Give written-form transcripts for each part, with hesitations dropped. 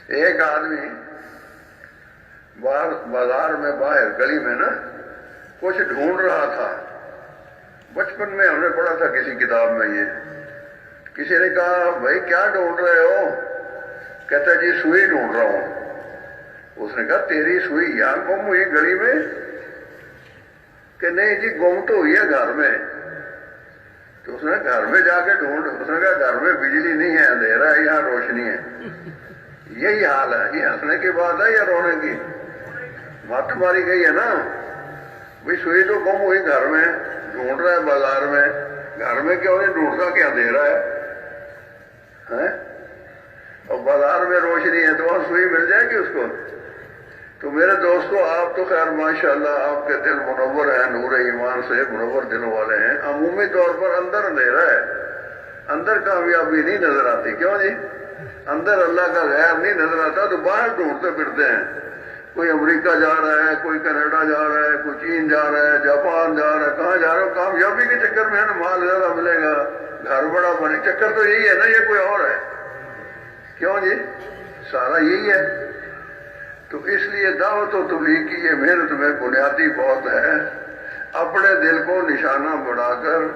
ایک آدمی بازار میں باہر گلی میں نا کچھ ڈھونڈ رہا تھا. بچپن میں ہم نے پڑھا تھا کسی کتاب میں یہ. کسی نے کہا بھائی کیا ڈھونڈ رہے ہو؟ کہتا جی سوئی ڈھونڈ رہا ہوں. اس نے کہا تیری سوئی یہاں گم ہوئی گلی میں؟ کہ نہیں جی گم تو ہوئی ہے گھر میں. تو اس نے گھر میں جا کے ڈھونڈ. اس نے کہا گھر میں بجلی نہیں ہے، اندھیرا ہے، یہاں روشنی ہے. یہی حال ہے. یہ ہنسنے کی بات ہے یا رونے کی؟ مت ماری گئی ہے نا. بھائی سوئی تو گم ہوئی گھر میں، ڈھونڈ رہا ہے بازار میں. گھر میں کیوں نہیں ڈھونڈتا کہ اندھیرا ہے؟ اور بازار میں روشنی ہے تو وہاں سوئی مل جائے گی اس کو. تو میرے دوستو آپ تو خیر ماشاءاللہ آپ کے دل منور ہیں، نور ایمان سے منور دلوں والے ہیں. عمومی طور پر اندر اندھیرا ہے، اندر کامیابی نہیں نظر آتی. کیوں جی؟ اندر اللہ کا غیر نہیں نظر آتا تو باہر ڈھونڈتے پھرتے ہیں. کوئی امریکہ جا رہا ہے، کوئی کینیڈا جا رہا ہے، کوئی چین جا رہا ہے، جاپان جا رہا ہے. کہاں جا رہا ہو؟ کامیابی کے چکر میں ہے نا. مال زیادہ ملے گا، گھر بڑا بنے. چکر تو یہی ہے نا، یہ کوئی اور ہے؟ کیوں جی؟ سارا یہی ہے. تو اس لیے دعوت و تبلیغ کی یہ محنت میں بنیادی بہت ہے. اپنے دل کو نشانہ بنا کر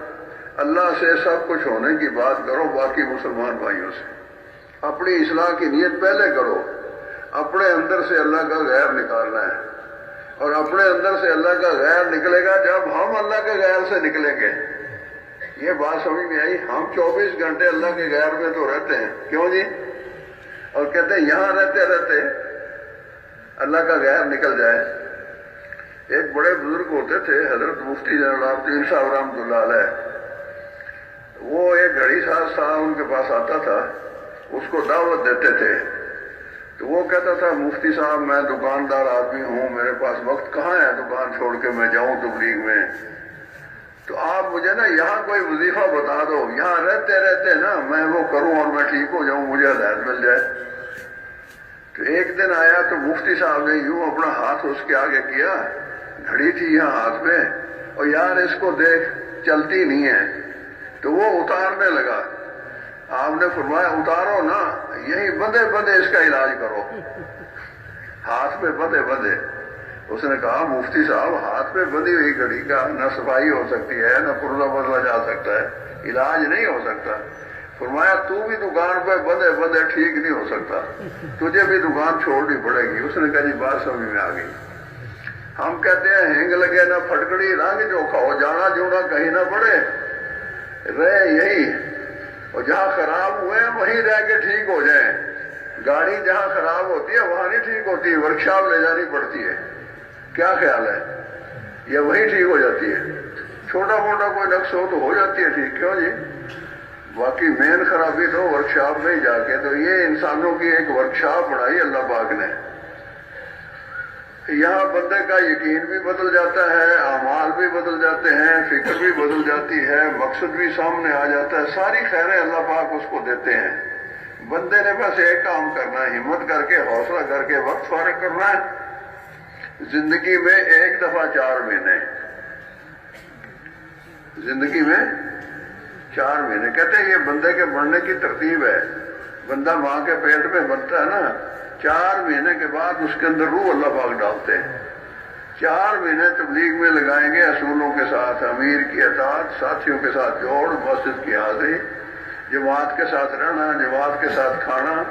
اللہ سے سب کچھ ہونے کی بات کرو. باقی مسلمان بھائیوں سے اپنی اصلاح کی نیت پہلے کرو. اپنے اندر سے اللہ کا غیر نکالنا ہے، اور اپنے اندر سے اللہ کا غیر نکلے گا جب ہم اللہ کے غیر سے نکلیں گے. یہ بات سمجھ میں آئی؟ ہم 24 گھنٹے اللہ کے غیر میں تو رہتے ہیں. کیوں جی؟ اور کہتے ہیں یہاں رہتے رہتے اللہ کا غیر نکل جائے. ایک بڑے بزرگ ہوتے تھے حضرت مفتی جنرل الدین صاحب رحمۃ اللہ علیہ. وہ ایک گھڑی ساز صاحب ان کے پاس آتا تھا، اس کو دعوت دیتے تھے. تو وہ کہتا تھا مفتی صاحب میں دکاندار آدمی ہوں، میرے پاس وقت کہاں ہے دکان چھوڑ کے میں جاؤں تبلیغ میں. تو آپ مجھے نا یہاں کوئی وظیفہ بتا دو، یہاں رہتے رہتے نا میں وہ کروں اور میں ٹھیک ہو جاؤں، مجھے ہدایت مل جائے. تو ایک دن آیا تو مفتی صاحب نے یوں اپنا ہاتھ اس کے آگے کیا، گھڑی تھی یہاں ہاتھ میں، اور یار اس کو دیکھ چلتی نہیں ہے. تو وہ اتارنے لگا. آپ نے فرمایا اتارو نا، یہی بندے بندے اس کا علاج کرو، ہاتھ پہ بندے بندے. اس نے کہا مفتی صاحب ہاتھ پہ بندی ہوئی گھڑی کا نہ صفائی ہو سکتی ہے، نہ پرزہ بدلا جا سکتا ہے، علاج نہیں ہو سکتا. فرمایا تو بھی دکان پہ بندے بندے ٹھیک نہیں ہو سکتا، تجھے بھی دکان چھوڑنی پڑے گی. اس نے کہا جی بات سمجھ میں آ گئی. ہم کہتے ہیں ہینگ لگے نہ پھٹکڑی، رنگ جو کھاؤ جانا جونا کہیں نہ پڑے، رہے یہی. اور جہاں خراب ہوئے وہیں رہ کے ٹھیک ہو جائیں. گاڑی جہاں خراب ہوتی ہے وہاں نہیں ٹھیک ہوتی، ورکشاپ لے جانی پڑتی ہے. کیا خیال ہے؟ یہ وہیں ٹھیک ہو جاتی ہے. چھوٹا موٹا کوئی نقص ہو تو ہو جاتی ہے ٹھیک. کیوں جی؟ باقی مین خرابی تو ورکشاپ میں ہی جا کے. تو یہ انسانوں کی ایک ورکشاپ بنائی اللہ پاک نے. یہاں بندے کا یقین بھی بدل جاتا ہے، اعمال بھی بدل جاتے ہیں، فکر بھی بدل جاتی ہے، مقصد بھی سامنے آ جاتا ہے. ساری خیریں اللہ پاک اس کو دیتے ہیں. بندے نے بس ایک کام کرنا ہے، ہمت کر کے حوصلہ کر کے وقت فارغ کرنا ہے. زندگی میں ایک دفعہ 4 مہینے، زندگی میں 4 مہینے. کہتے ہیں یہ بندے کے بڑھنے کی ترتیب ہے. بندہ ماں کے پیٹ میں بنتا ہے نا، 4 مہینے کے بعد اس کے اندر روح اللہ پاک ڈالتے ہیں. 4 مہینے تبلیغ میں لگائیں گے اصولوں کے ساتھ، امیر کی اطاعت، ساتھیوں کے ساتھ جوڑ، مسجد کی حاضری، جماعت کے ساتھ رہنا، جماعت کے ساتھ کھانا،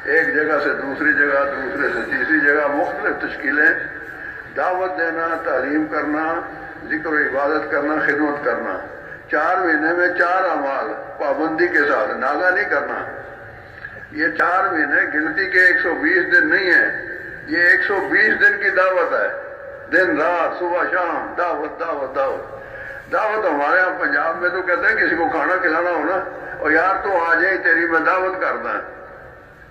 ایک جگہ سے دوسری جگہ، دوسرے سے تیسری جگہ، مختلف تشکیلیں، دعوت دینا، تعلیم کرنا، ذکر و عبادت کرنا، خدمت کرنا. 4 مہینے میں 4 اعمال پابندی کے ساتھ، ناغہ نہیں کرنا. یہ 4 مہینے گنتی کے 120 دن نہیں ہے، یہ 120 دن کی دعوت ہے. دن رات صبح شام دعوت دعوت دعوت دعوت. ہمارے یہاں پنجاب میں تو کہتے ہیں کسی کو کھانا کھلانا ہونا، اور یار تو آ جائے تیری میں دعوت کرنا.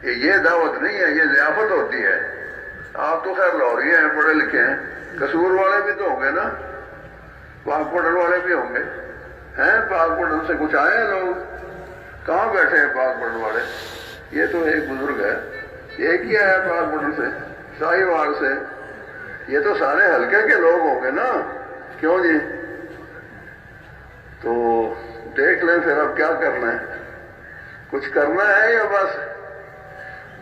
یہ دعوت نہیں ہے، یہ ضیافت ہوتی ہے. آپ تو خیر لاہوری ہیں، پڑھے لکھے ہیں، قصور والے بھی تو ہوں گے نا، پاک پڑھن والے بھی ہوں گے. ہیں پاک پڑھن سے کچھ آئے ہیں لوگ؟ کہاں بیٹھے ہیں پاک پڑھن والے؟ یہ تو ایک بزرگ ہے، ایک ہی آیا پاک پڑھن سے، شاہی وار سے. یہ تو سارے حلقے کے لوگ ہوں گے نا. کیوں جی؟ تو دیکھ لیں پھر اب کیا کرنا ہے. کچھ کرنا ہے یا بس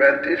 35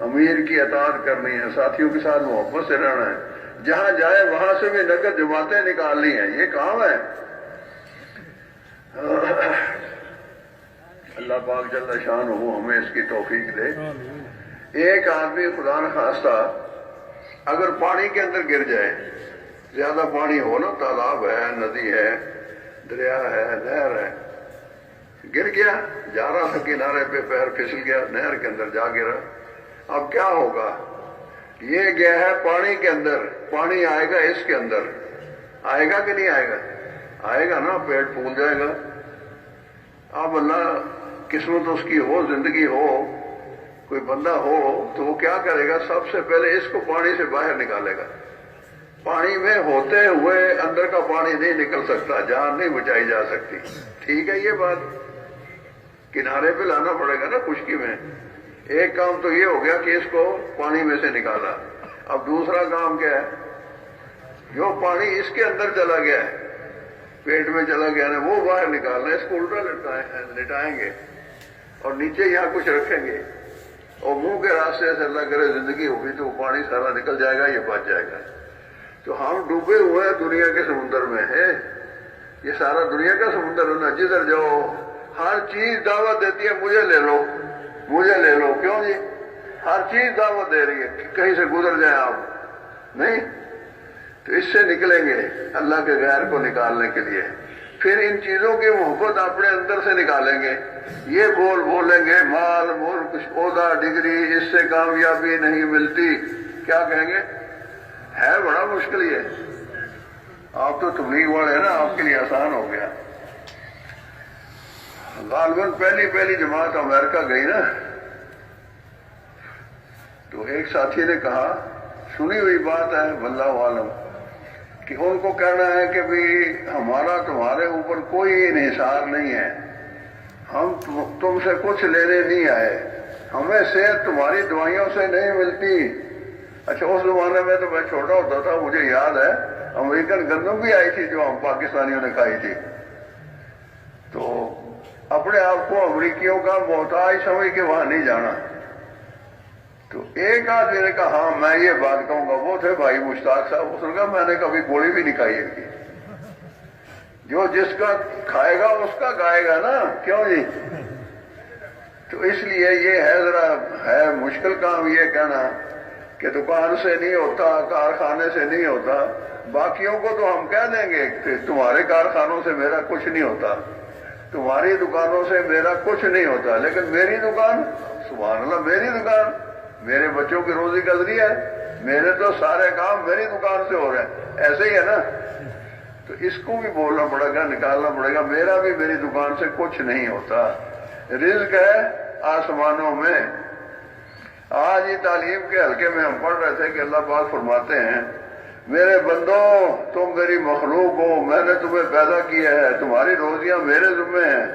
امیر کی اطاعت کرنی ہے، ساتھیوں کے ساتھ محبت سے رہنا ہے، جہاں جائے وہاں سے بھی نقد جماعتیں نکالنی ہیں، یہ کام ہے۔ اللہ پاک جل شانہ ہمیں اس کی توفیق دے۔ ایک آدمی خدا نخواستہ اگر پانی کے اندر گر جائے، زیادہ پانی ہو نا، تالاب ہے، ندی ہے، دریا ہے، نہر ہے، گر گیا، جا رہا تھا کنارے پہ، پیر پھسل گیا، نہر کے اندر جا گرا، اب کیا ہوگا؟ یہ گیا ہے پانی کے اندر، پانی آئے گا اس کے اندر، آئے گا کہ نہیں آئے گا؟ آئے گا نا، پیٹ پھول جائے گا۔ اب اللہ قسمت اس کی ہو، زندگی ہو، کوئی بندہ ہو تو وہ کیا کرے گا؟ سب سے پہلے اس کو پانی سے باہر نکالے گا۔ پانی میں ہوتے ہوئے اندر کا پانی نہیں نکل سکتا، جان نہیں بچائی جا سکتی، ٹھیک ہے؟ یہ بات کنارے پہ لانا پڑے گا نا خشکی میں۔ ایک کام تو یہ ہو گیا کہ اس کو پانی میں سے نکالا، اب دوسرا کام کیا ہے؟ جو پانی اس کے اندر چلا گیا ہے، پیٹ میں چلا گیا نا، وہ باہر نکالنا ہے۔ اس کو الٹا لٹائیں گے اور نیچے یہاں کچھ رکھیں گے، اور منہ کے راستے سے اللہ کرے زندگی ہوگی تو وہ پانی سارا نکل جائے گا، یہ بچ جائے گا۔ تو ہم ڈوبے ہوئے ہیں دنیا کے سمندر میں ہے، یہ سارا دنیا کا سمندر ہے نا، جدھر جاؤ ہر چیز دعوت دیتی ہے، مجھے لے لو، مجھے لے لو۔ کیوں جی؟ ہر چیز دعوت دے رہی ہے، کہیں سے گزر جائیں آپ نہیں، تو اس سے نکلیں گے اللہ کے غیر کو نکالنے کے لیے۔ پھر ان چیزوں کی محبت اپنے اندر سے نکالیں گے، یہ بولیں گے مال ملک عہدہ ڈگری، اس سے کامیابی نہیں ملتی، کیا کہیں گے؟ ہے بڑا مشکل یہ۔ آپ تو تبلیغ والے ہیں نا، آپ کے لیے آسان ہو گیا۔ غالباً پہلی جماعت امریکہ گئی نا، تو ایک ساتھی نے کہا، سنی ہوئی بات ہے واللہ عالم، کہ ان کو کہنا ہے کہ بھی ہمارا تمہارے اوپر کوئی انحصار نہیں ہے، ہم تم سے کچھ لینے نہیں آئے، ہمیں صحت تمہاری دوائیوں سے نہیں ملتی۔ اچھا، اس زمانے میں تو میں چھوٹا ہوتا تھا، مجھے یاد ہے امریکن گندم بھی آئی تھی جو ہم پاکستانیوں نے کھائی تھی، تو اپنے آپ کو امریکیوں کا محتاج سمجھ کے وہاں نہیں جانا۔ تو ایک آدمی نے کہا ہاں میں یہ بات کہوں گا، وہ تھے بھائی مشتاق صاحب، اس نے کہا میں نے کبھی گولی بھی نہیں کھائی ان کی، جو جس کا کھائے گا اس کا گائے گا نا، کیوں جی؟ تو اس لیے یہ ہے، ذرا ہے مشکل کام یہ کہنا کہ دکان سے نہیں ہوتا، کارخانے سے نہیں ہوتا۔ باقیوں کو تو ہم کہہ دیں گے کہ تمہارے کارخانوں سے میرا کچھ نہیں ہوتا، تمہاری دکانوں سے میرا کچھ نہیں ہوتا، لیکن میری دکان، سبحان اللہ، میری دکان میرے بچوں کی روزی کا ذریعہ ہے، میرے تو سارے کام میری دکان سے ہو رہے ہیں، ایسے ہی ہے نا۔ تو اس کو بھی بولنا پڑے گا، نکالنا پڑے گا، میرا بھی میری دکان سے کچھ نہیں ہوتا، رزق ہے آسمانوں میں۔ آج ہی تعلیم کے حلقے میں ہم پڑھ رہے تھے کہ اللہ پاک فرماتے ہیں، میرے بندو تم میری مخلوق ہو، میں نے تمہیں پیدا کیا ہے، تمہاری روزیاں میرے ذمہ ہیں،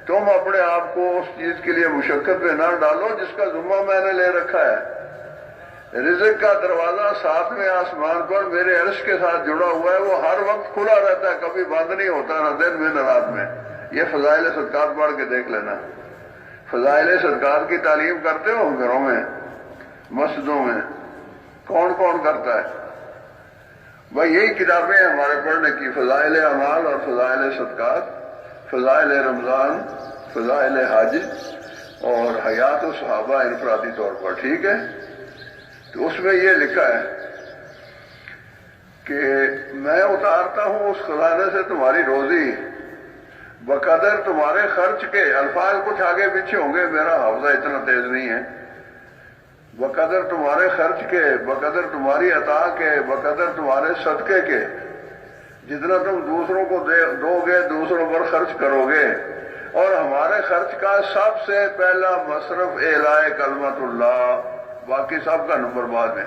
تم اپنے آپ کو اس چیز کے لیے مشقت میں نہ ڈالو جس کا ذمہ میں نے لے رکھا ہے۔ رزق کا دروازہ ساتویں آسمان پر میرے عرش کے ساتھ جڑا ہوا ہے، وہ ہر وقت کھلا رہتا ہے، کبھی بند نہیں ہوتا، نہ دن میں نہ رات میں۔ یہ فضائل صدقات پڑھ کے دیکھ لینا۔ فضائل صدقات کی تعلیم کرتے ہو گھروں میں، مسجدوں میں، کون کون کرتا ہے؟ بھائی یہی کتابیں ہیں ہمارے پڑھنے کی، فضائل اعمال اور فضائل صدقات، فضائل رمضان، فضائل حج اور حیات الصحابہ انفرادی طور پر، ٹھیک ہے؟ تو اس میں یہ لکھا ہے کہ میں اتارتا ہوں اس خزانے سے تمہاری روزی بقدر تمہارے خرچ کے، الفاظ کچھ آگے پیچھے ہوں گے، میرا حافظہ اتنا تیز نہیں ہے، بقدر تمہارے خرچ کے، بقدر تمہاری عطا کے، بقدر تمہارے صدقے کے، جتنا تم دوسروں کو دو گے دوسروں پر خرچ کرو گے۔ اور ہمارے خرچ کا سب سے پہلا مصرف اعلاء کلمت اللہ، باقی سب کا نمبر بعد میں،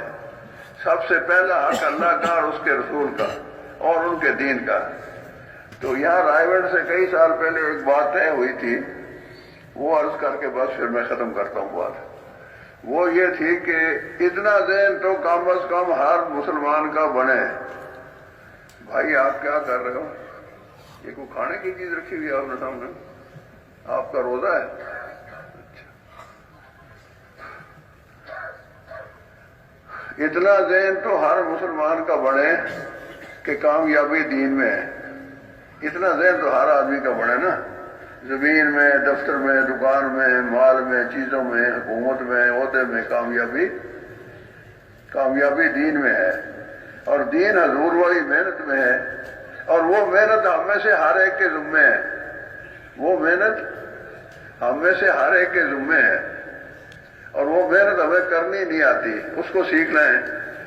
سب سے پہلا حق اللہ کا اور اس کے رسول کا اور ان کے دین کا۔ تو یہاں رائے گڑھ سے کئی سال پہلے ایک بات طے ہوئی تھی، وہ عرض کر کے بس پھر میں ختم کرتا ہوں بات۔ وہ یہ تھی کہ اتنا ذہن تو کم از کم ہر مسلمان کا بنے۔ بھائی آپ کیا کر رہے ہو؟ یہ کوئی کھانے کی چیز رکھی ہوئی ہے آپ نے سامنے؟ آپ کا روزہ ہے؟ اتنا ذہن تو ہر مسلمان کا بنے کہ کامیابی دین میں ہے، اتنا ذہن تو ہر آدمی کا بنے نا، زمین میں، دفتر میں، دکان میں، مال میں، چیزوں میں، حکومت میں، عہدے میں، کامیابی دین میں ہے، اور دین حضور والی محنت میں ہے، اور وہ محنت ہم میں سے ہر ایک کے ذمے ہے، وہ محنت ہم میں سے ہر ایک کے ذمے ہے، اور وہ محنت ہمیں کرنی نہیں آتی، اس کو سیکھ لیں،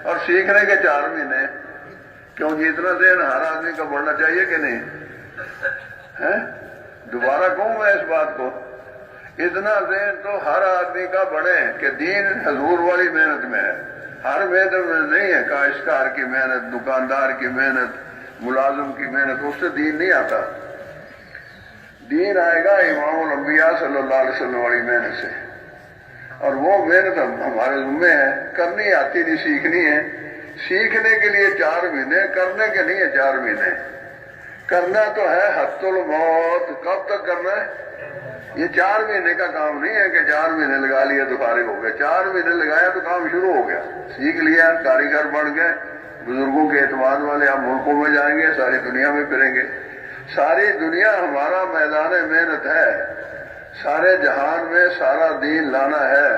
اور سیکھنے کے 4 مہینے، کیوں جی اتنا ذہن ہر آدمی کا بڑھنا چاہیے کہ نہیں ہے؟ دوبارہ کہوں میں اس بات کو، اتنا ذہن تو ہر آدمی کا بڑھے کہ دین حضور والی محنت میں ہے، ہر محنت میں نہیں ہے، کاشتکار کی محنت، دکاندار کی محنت، ملازم کی محنت، اس سے دین نہیں آتا، دین آئے گا امام الانبیاء صلی اللہ علیہ وسلم والی محنت سے، اور وہ محنت ہمارے ذمے ہے، کرنی آتی نہیں، سیکھنی ہے، سیکھنے کے لیے 4 مہینے، کرنے کے نہیں ہے 4 مہینے، کرنا تو ہے حت الموت، کب تک کرنا ہے؟ یہ 4 مہینے کا کام نہیں ہے کہ 4 مہینے لگا لیا تو فارغ ہو گیا، 4 مہینے لگایا تو کام شروع ہو گیا، سیکھ لیا، کاریگر بن گئے، بزرگوں کے اعتماد والے، ہم ملکوں میں جائیں گے، ساری دنیا میں پھریں گے، ساری دنیا ہمارا میدان محنت ہے، سارے جہان میں سارا دین لانا ہے،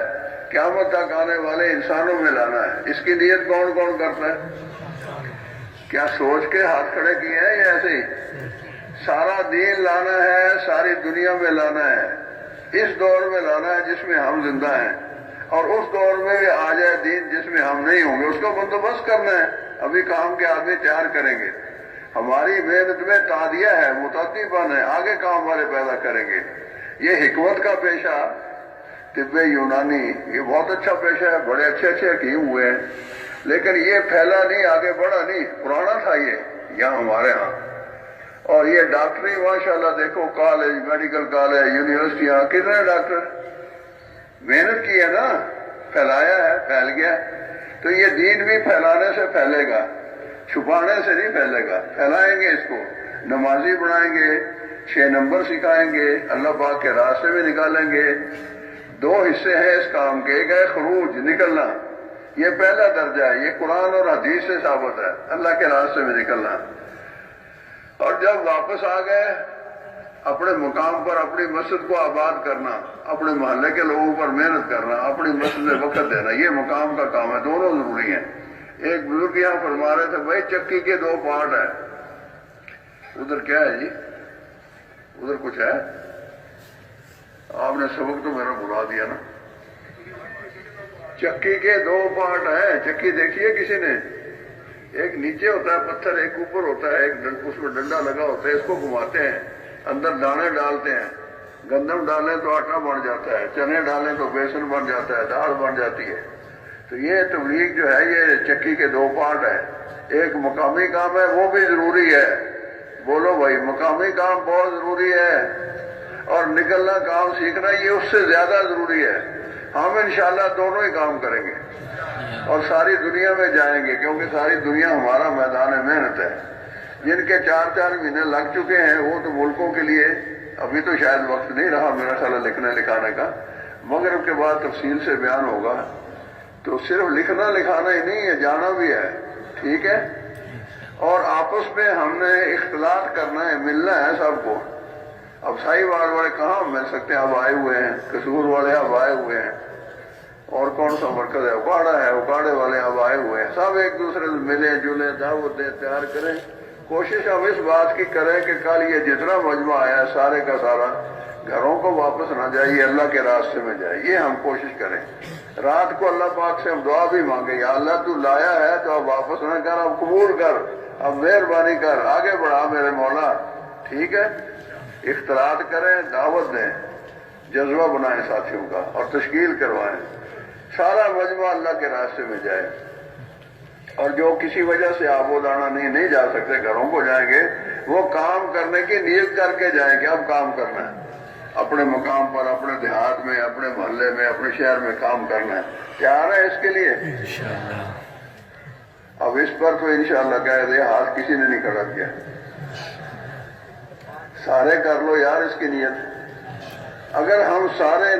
قیامت تک آنے والے انسانوں میں لانا ہے، اس کی نیت کون کون کرتا ہے؟ کیا سوچ کے ہاتھ کھڑے کیے ہیں یا ایسے ہی؟ سارا دین لانا ہے، ساری دنیا میں لانا ہے، اس دور میں لانا ہے جس میں ہم زندہ ہیں، اور اس دور میں بھی آ جائے دین جس میں ہم نہیں ہوں گے، اس کا بندوبست کرنا ہے، ابھی کام کے آدمی تیار کریں گے، ہماری محنت میں تعدیہ ہے، متعدی بن ہے، آگے کام والے پیدا کریں گے، یہ حکمت کا پیشہ، طب یونانی، یہ بہت اچھا پیشہ ہے، بڑے اچھے حکیم ہوئے ہیں، لیکن یہ پھیلا نہیں، آگے بڑھا نہیں، پرانا تھا یہ یہاں ہمارے ہاں، اور یہ ڈاکٹری ماشاءاللہ دیکھو، کالج، میڈیکل کالج، یونیورسٹیاں، کتنے ڈاکٹر محنت کی ہے نا، پھیلایا ہے، پھیل گیا، تو یہ دین بھی پھیلانے سے پھیلے گا، چھپانے سے نہیں پھیلے گا، پھیلائیں گے اس کو، نمازی بنائیں گے، 6 نمبر سکھائیں گے، اللہ پاک کے راستے میں نکالیں گے، 2 حصے ہیں اس کام کے، ایک ہے خروج، نکلنا، یہ پہلا درجہ ہے، یہ قرآن اور حدیث سے ثابت ہے، اللہ کے راستے میں نکلنا، اور جب واپس آ گئے اپنے مقام پر اپنی مسجد کو آباد کرنا، اپنے محلے کے لوگوں پر محنت کرنا، اپنی مسجد میں وقت دینا، یہ مقام کا کام ہے، دونوں ضروری ہیں۔ ایک بزرگ یہاں فرما رہے تھے بھائی چکی کے 2 پارٹ ہیں، ادھر کیا ہے جی؟ ادھر کچھ ہے؟ آپ نے سبق تو میرا بلا دیا نا، چکی کے 2 پارٹ ہیں، چکی دیکھیے کسی نے؟ ایک نیچے ہوتا ہے پتھر، ایک اوپر ہوتا ہے، ایک اس میں ڈنڈا لگا ہوتا ہے، اس کو گھماتے ہیں، اندر دانے ڈالتے ہیں، گندم ڈالیں تو آٹا بن جاتا ہے، چنے ڈالیں تو بیسن بن جاتا ہے، دال بن جاتی ہے، تو یہ تبلیغ جو ہے یہ چکی کے 2 پارٹ ہے، ایک مقامی کام ہے، وہ بھی ضروری ہے، بولو بھائی، مقامی کام بہت ضروری ہے، اور نکلنا کام سیکھنا یہ اس سے زیادہ ضروری ہے، ہم انشاءاللہ دونوں ہی کام کریں گے اور ساری دنیا میں جائیں گے، کیونکہ ساری دنیا ہمارا میدان محنت ہے، جن کے 4 مہینے لگ چکے ہیں وہ تو ملکوں کے لیے، ابھی تو شاید وقت نہیں رہا میرا خیال ہے لکھنے لکھانے کا، مغرب کے بعد تفصیل سے بیان ہوگا، تو صرف لکھنا لکھانا ہی نہیں ہے، جانا بھی ہے، ٹھیک ہے، اور آپس میں ہم نے اختلاط کرنا ہے، ملنا ہے سب کو، اب سائی والے کہاں مل سکتے ہیں، اب آئے ہوئے ہیں، قصور والے اب آئے ہوئے ہیں، اور کون سا مرکز ہے، اکاڑا ہے، اکاڑے والے اب آئے ہوئے ہیں، سب ایک دوسرے سے ملیں جلیں، دعوت دیں، تیار کریں، کوشش ہم اس بات کی کریں کہ کل یہ جتنا مجمع آیا ہے سارے کا سارا گھروں کو واپس نہ جائے، یہ اللہ کے راستے میں جائے، یہ ہم کوشش کریں، رات کو اللہ پاک سے ہم دعا بھی مانگیں، یا اللہ تو لایا ہے تو اب واپس نہ کر، اب قبول کر، اب مہربانی کر، آگے بڑھا میرے مولا، ٹھیک ہے، اختلاط کریں، دعوت دیں، جذبہ بنائیں ساتھیوں کا اور تشکیل کروائیں، سارا مجمع اللہ کے راستے میں جائے، اور جو کسی وجہ سے آب و دانا نہیں جا سکتے، گھروں کو جائیں گے، وہ کام کرنے کی نیت کر کے جائیں گے، اب کام کرنا ہے، اپنے مقام پر، اپنے دیہات میں، اپنے محلے میں، اپنے شہر میں کام کرنا ہے، تیار ہے اس کے لیے؟ اب اس پر تو انشاءاللہ کہہ دے، ہاتھ کسی نے نہیں کھڑا کیا، سارے کر لو یار اس کی نیت، اگر ہم سارے